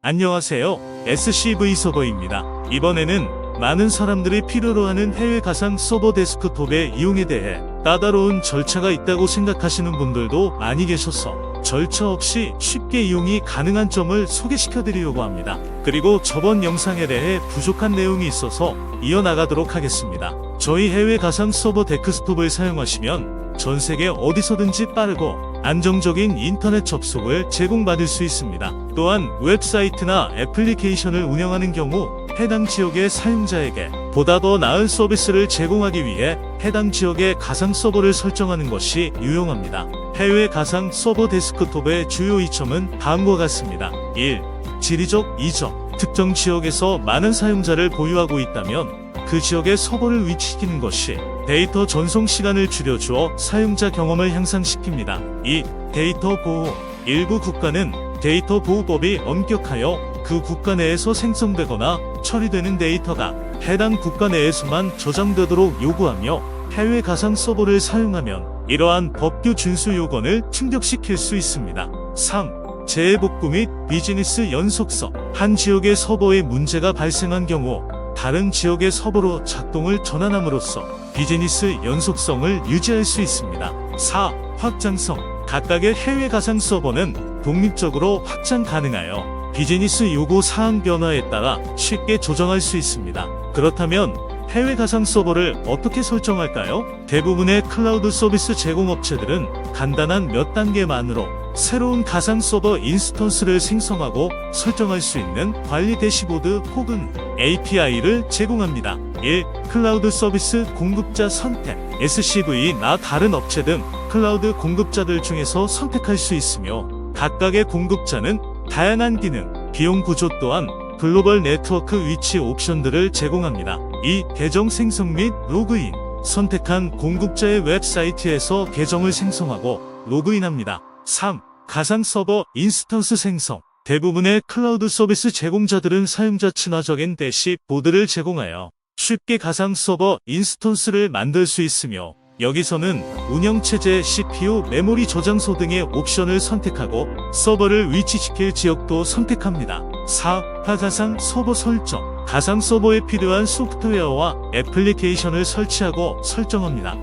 안녕하세요. SCV 서버입니다. 이번에는 많은 사람들이 필요로 하는 해외 가상 서버 데스크톱의 이용에 대해 까다로운 절차가 있다고 생각하시는 분들도 많이 계셔서 절차 없이 쉽게 이용이 가능한 점을 소개시켜드리려고 합니다. 그리고 저번 영상에 대해 부족한 내용이 있어서 이어나가도록 하겠습니다. 저희 해외 가상 서버 데스크톱을 사용하시면 전 세계 어디서든지 빠르고 안정적인 인터넷 접속을 제공받을 수 있습니다. 또한 웹사이트나 애플리케이션을 운영하는 경우 해당 지역의 사용자에게 보다 더 나은 서비스를 제공하기 위해 해당 지역의 가상 서버를 설정하는 것이 유용합니다. 해외 가상 서버 데스크톱의 주요 이점은 다음과 같습니다. 1. 지리적 이점. 특정 지역에서 많은 사용자를 보유하고 있다면 그 지역에 서버를 위치시키는 것이 데이터 전송 시간을 줄여주어 사용자 경험을 향상시킵니다. 2. 데이터 보호. 일부 국가는 데이터 보호법이 엄격하여 그 국가 내에서 생성되거나 처리되는 데이터가 해당 국가 내에서만 저장되도록 요구하며 해외 가상 서버를 사용하면 이러한 법규 준수 요건을 충족시킬 수 있습니다. 3. 재해복구 및 비즈니스 연속성. 한 지역의 서버에 문제가 발생한 경우 다른 지역의 서버로 작동을 전환함으로써 비즈니스 연속성을 유지할 수 있습니다. 4. 확장성. 각각의 해외 가상 서버는 독립적으로 확장 가능하여 비즈니스 요구 사항 변화에 따라 쉽게 조정할 수 있습니다. 그렇다면 해외 가상 서버를 어떻게 설정할까요? 대부분의 클라우드 서비스 제공업체들은 간단한 몇 단계만으로 새로운 가상 서버 인스턴스를 생성하고 설정할 수 있는 관리 대시보드 혹은 API를 제공합니다. 1. 클라우드 서비스 공급자 선택. SCV나 다른 업체 등 클라우드 공급자들 중에서 선택할 수 있으며 각각의 공급자는 다양한 기능, 비용 구조 또한 글로벌 네트워크 위치 옵션들을 제공합니다. 2. 계정 생성 및 로그인. 선택한 공급자의 웹사이트에서 계정을 생성하고 로그인합니다. 3. 가상 서버 인스턴스 생성. 대부분의 클라우드 서비스 제공자들은 사용자 친화적인 대시보드를 제공하여 쉽게 가상 서버 인스턴스를 만들 수 있으며 여기서는 운영체제, CPU, 메모리 저장소 등의 옵션을 선택하고 서버를 위치시킬 지역도 선택합니다. 4. 가상 서버 설정. 가상 서버에 필요한 소프트웨어와 애플리케이션을 설치하고 설정합니다.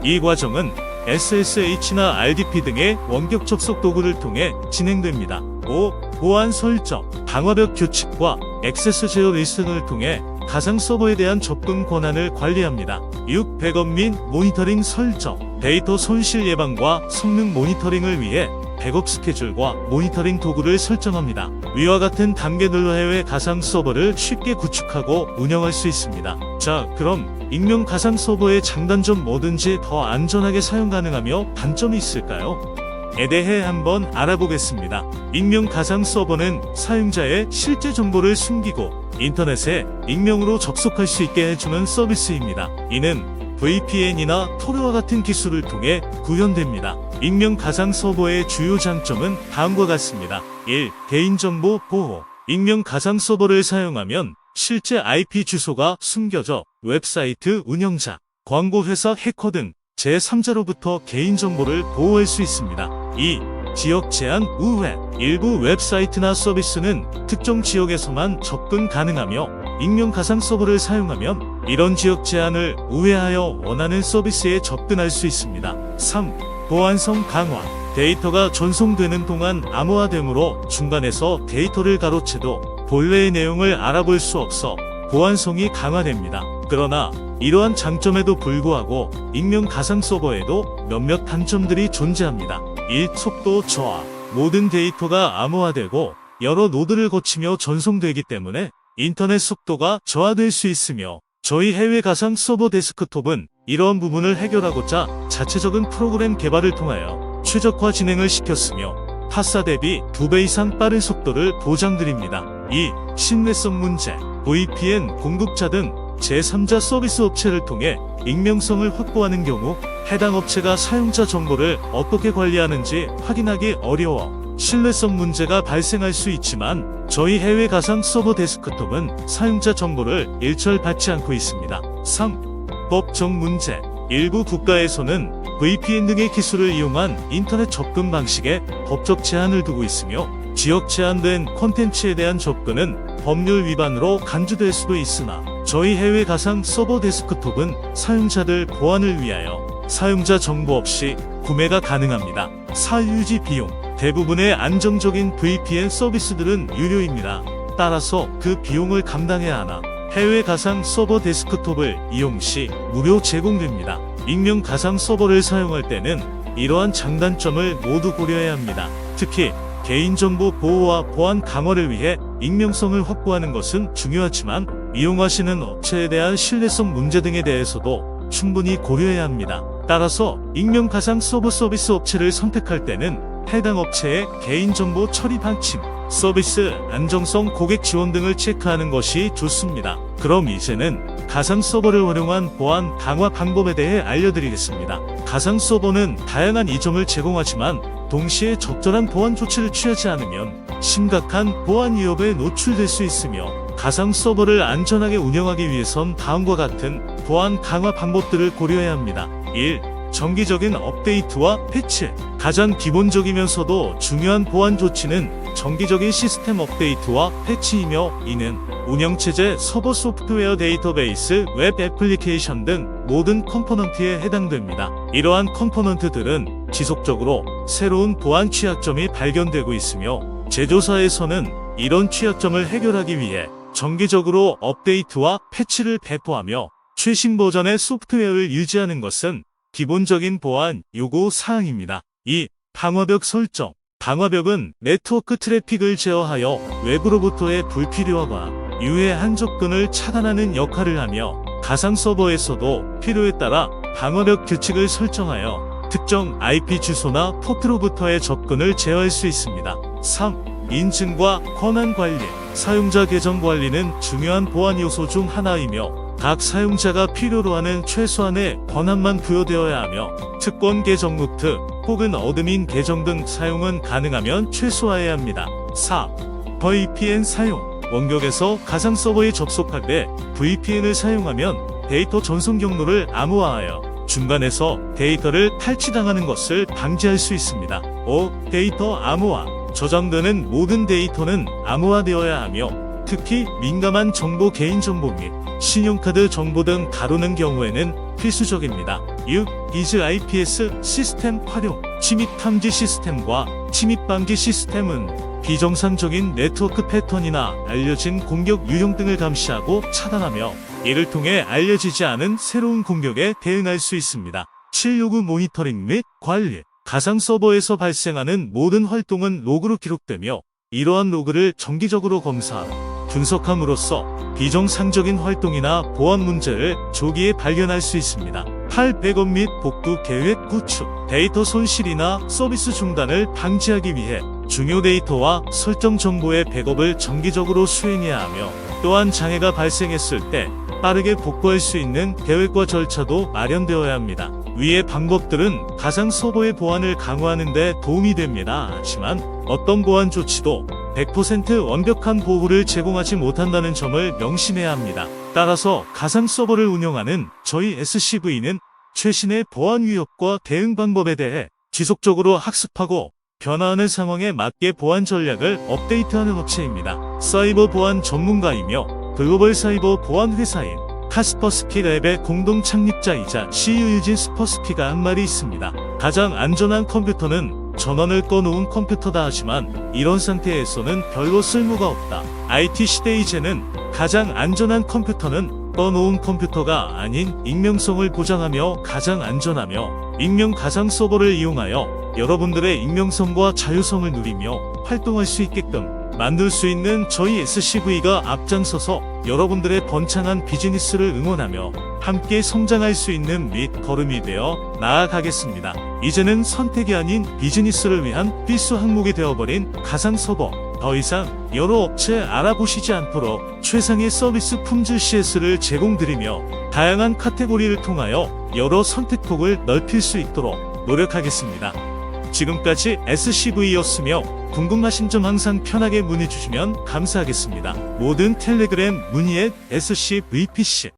이 과정은 SSH나 RDP 등의 원격 접속 도구를 통해 진행됩니다. 5. 보안 설정. 방화벽 규칙과 액세스 제어 리스팅을 통해 가상 서버에 대한 접근 권한을 관리합니다. 6. 백업 및 모니터링 설정. 데이터 손실 예방과 성능 모니터링을 위해 백업 스케줄과 모니터링 도구를 설정합니다. 위와 같은 단계들로 해외 가상 서버를 쉽게 구축하고 운영할 수 있습니다. 자, 그럼 익명 가상 서버의 장단점 뭐든지 더 안전하게 사용 가능하며 단점이 있을까요? 에 대해 한번 알아보겠습니다. 익명 가상 서버는 사용자의 실제 정보를 숨기고 인터넷에 익명으로 접속할 수 있게 해주는 서비스입니다. 이는 VPN이나 토르와 같은 기술을 통해 구현됩니다. 익명 가상 서버의 주요 장점은 다음과 같습니다. 1. 개인정보 보호. 익명 가상 서버를 사용하면 실제 IP 주소가 숨겨져 웹사이트 운영자, 광고회사 해커 등 제3자로부터 개인정보를 보호할 수 있습니다. 2. 지역 제한 우회. 일부 웹사이트나 서비스는 특정 지역에서만 접근 가능하며 익명 가상 서버를 사용하면 이런 지역 제한을 우회하여 원하는 서비스에 접근할 수 있습니다. 3. 보안성 강화. 데이터가 전송되는 동안 암호화되므로 중간에서 데이터를 가로채도 본래의 내용을 알아볼 수 없어 보안성이 강화됩니다. 그러나 이러한 장점에도 불구하고 익명 가상 서버에도 몇몇 단점들이 존재합니다. 1. 속도 저하. 모든 데이터가 암호화되고 여러 노드를 거치며 전송되기 때문에 인터넷 속도가 저하될 수 있으며 저희 해외 가상 서버 데스크톱은 이러한 부분을 해결하고자 자체적인 프로그램 개발을 통하여 최적화 진행을 시켰으며 타사 대비 2배 이상 빠른 속도를 보장드립니다. 2. 신뢰성 문제. VPN 공급자 등 제3자 서비스 업체를 통해 익명성을 확보하는 경우 해당 업체가 사용자 정보를 어떻게 관리하는지 확인하기 어려워 신뢰성 문제가 발생할 수 있지만 저희 해외 가상 서버 데스크톱은 사용자 정보를 일절 받지 않고 있습니다. 3. 법적 문제. 일부 국가에서는 VPN 등의 기술을 이용한 인터넷 접근 방식에 법적 제한을 두고 있으며 지역 제한된 콘텐츠에 대한 접근은 법률 위반으로 간주될 수도 있으나 저희 해외 가상 서버 데스크톱은 사용자들 보안을 위하여 사용자 정보 없이 구매가 가능합니다. 사유지 비용. 대부분의 안정적인 VPN 서비스들은 유료입니다. 따라서 그 비용을 감당해야 하나 해외 가상 서버 데스크톱을 이용 시 무료 제공됩니다. 익명 가상 서버를 사용할 때는 이러한 장단점을 모두 고려해야 합니다. 특히 개인정보 보호와 보안 강화를 위해 익명성을 확보하는 것은 중요하지만 이용하시는 업체에 대한 신뢰성 문제 등에 대해서도 충분히 고려해야 합니다. 따라서 익명 가상 서버 서비스 업체를 선택할 때는 해당 업체의 개인정보 처리 방침, 서비스 안정성, 고객 지원 등을 체크하는 것이 좋습니다. 그럼 이제는 가상 서버를 활용한 보안 강화 방법에 대해 알려드리겠습니다. 가상 서버는 다양한 이점을 제공하지만 동시에 적절한 보안 조치를 취하지 않으면 심각한 보안 위협에 노출될 수 있으며 가상 서버를 안전하게 운영하기 위해선 다음과 같은 보안 강화 방법들을 고려해야 합니다. 1. 정기적인 업데이트와 패치. 가장 기본적이면서도 중요한 보안 조치는 정기적인 시스템 업데이트와 패치이며 이는 운영체제, 서버 소프트웨어, 데이터베이스, 웹 애플리케이션 등 모든 컴포넌트에 해당됩니다. 이러한 컴포넌트들은 지속적으로 새로운 보안 취약점이 발견되고 있으며 제조사에서는 이런 취약점을 해결하기 위해 정기적으로 업데이트와 패치를 배포하며 최신 버전의 소프트웨어를 유지하는 것은 기본적인 보안 요구 사항입니다. 2. 방화벽 설정. 방화벽은 네트워크 트래픽을 제어하여 외부로부터의 불필요하거나 유해한 접근을 차단하는 역할을 하며 가상 서버에서도 필요에 따라 방화벽 규칙을 설정하여 특정 IP 주소나 포트로부터의 접근을 제어할 수 있습니다. 3. 인증과 권한 관리. 사용자 계정 관리는 중요한 보안 요소 중 하나이며 각 사용자가 필요로 하는 최소한의 권한만 부여되어야 하며 특권 계정 루트 혹은 어드민 계정 등 사용은 가능하면 최소화해야 합니다. 4. VPN 사용. 원격에서 가상 서버에 접속할 때 VPN을 사용하면 데이터 전송 경로를 암호화하여 중간에서 데이터를 탈취당하는 것을 방지할 수 있습니다. 5. 데이터 암호화. 저장되는 모든 데이터는 암호화되어야 하며 특히 민감한 정보, 개인정보 및 신용카드 정보 등 다루는 경우에는 필수적입니다. 6. 이즈 IPS 시스템 활용. 침입 탐지 시스템과 침입 방지 시스템은 비정상적인 네트워크 패턴이나 알려진 공격 유형 등을 감시하고 차단하며 이를 통해 알려지지 않은 새로운 공격에 대응할 수 있습니다. 7. 요구 모니터링 및 관리. 가상 서버에서 발생하는 모든 활동은 로그로 기록되며 이러한 로그를 정기적으로 검사하고 분석함으로써 비정상적인 활동이나 보안 문제를 조기에 발견할 수 있습니다. 8. 백업 및 복구 계획 구축. 데이터 손실이나 서비스 중단을 방지하기 위해 중요 데이터와 설정 정보의 백업을 정기적으로 수행해야 하며 또한 장애가 발생했을 때 빠르게 복구할 수 있는 계획과 절차도 마련되어야 합니다. 위의 방법들은 가상 서버의 보안을 강화하는 데 도움이 됩니다. 하지만 어떤 보안 조치도 100% 완벽한 보호를 제공하지 못한다는 점을 명심해야 합니다. 따라서 가상 서버를 운영하는 저희 SCV는 최신의 보안 위협과 대응 방법에 대해 지속적으로 학습하고 변화하는 상황에 맞게 보안 전략을 업데이트하는 업체입니다. 사이버 보안 전문가이며 글로벌 사이버 보안 회사인 카스퍼스키 랩의 공동 창립자이자 CEO 유진 스퍼스키가 한 말이 있습니다. 가장 안전한 컴퓨터는 전원을 꺼놓은 컴퓨터다 하지만 이런 상태에서는 별로 쓸모가 없다. IT 시대 이제는 가장 안전한 컴퓨터는 꺼놓은 컴퓨터가 아닌 익명성을 보장하며 가장 안전하며 익명 가상 서버를 이용하여 여러분들의 익명성과 자유성을 누리며 활동할 수 있게끔 만들 수 있는 저희 SCV가 앞장서서 여러분들의 번창한 비즈니스를 응원하며 함께 성장할 수 있는 밑거름이 되어 나아가겠습니다. 이제는 선택이 아닌 비즈니스를 위한 필수 항목이 되어버린 가상 서버. 더 이상 여러 업체 알아보시지 않도록 최상의 서비스 품질 CS를 제공드리며 다양한 카테고리를 통하여 여러 선택폭을 넓힐 수 있도록 노력하겠습니다. 지금까지 SCV였으며 궁금하신 점 항상 편하게 문의주시면 감사하겠습니다. 모든 텔레그램 문의에 SCVPC